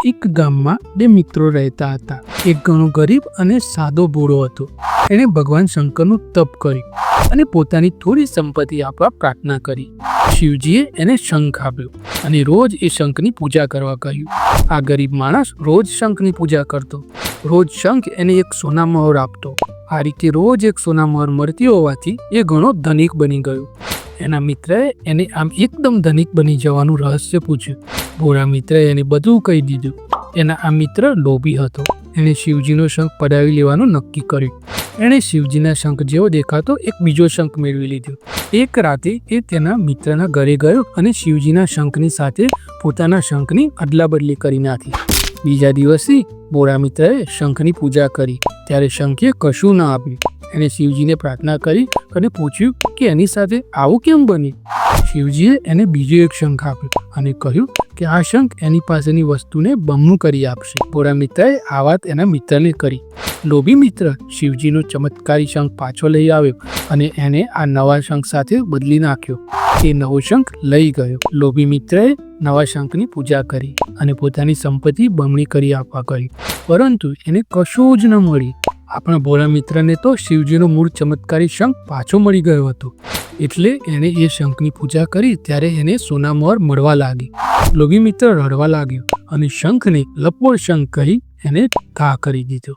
એક ગામમાં બે મિત્રો રહેતા હતા. એક ઘણો ગરીબ અને સાદો ભોળો હતો. એણે ભગવાન શંકરનું તપ કર્યું અને પોતાની થોડી સંપત્તિ આપવા પ્રાર્થના કરી. શિવજીએ એને શંખ આપ્યો અને રોજ એ શંખની પૂજા કરવા કહ્યું. આ ગરીબ માણસ રોજ શંખની પૂજા કરતો. રોજ શંખ એને એક સોના મહોર આપતો. આ રીતે રોજ એક સોના મહોર મળતી હોવાથી એ ઘણો ધનિક બની ગયો. એના મિત્રએ એને આમ એકદમ ધનિક બની જવાનું રહસ્ય પૂછ્યું. ભોળા મિત્રએ એને બધું કહી દીધું. એના આ મિત્ર લોભી હતો. એણે શિવજીનો શંખ પડાવી લેવાનું નક્કી કર્યું. એણે શિવજીના શંખ જેવો દેખાતો એક બીજો શંખ મેળવી લીધો. એક રાતે એ તેના મિત્રના ઘરે ગયો અને શિવજીના શંખની સાથે પોતાના શંખની અદલાબદલી કરી નાખી. બીજા દિવસથી ભોળા મિત્રએ શંખની પૂજા કરી. ત્યારે શંખે કશું ન આપ્યું. એણે શિવજીને પ્રાર્થના કરી અને પૂછ્યું કે એની સાથે આવું કેમ બન્યું. શિવજીએ એને બીજો એક શંખ આપ્યો અને કહ્યું કે આ શંખ એની પાસેની વસ્તુને બમણું કરી આપશે. ભોળા મિત્રએ આ વાત એના મિત્રને કરી. લોભી મિત્ર શિવજીનો ચમત્કારી શંખ પાછો લઈ આવ્યો અને એને આ નવા શંખ સાથે બદલી નાખ્યો. એ નવો શંખ લઈ ગયો. લોભી મિત્રએ નવા શંખની પૂજા કરી અને પોતાની સંપત્તિ બમણી કરી આપવા કહ્યું. પરંતુ એને કશું જ ન મળી. આપણા ભોળા મિત્રને તો શિવજીનો મૂળ ચમત્કારી શંખ પાછો મળી ગયો હતો. એટલે એણે એ શંખની પૂજા કરી ત્યારે એને સોના મહોર મળવા લાગી. લોભી મિત્ર રડવા લાગ્યો અને શંખને લપોળ શંખ કહી એને ઘા કરી દીધો.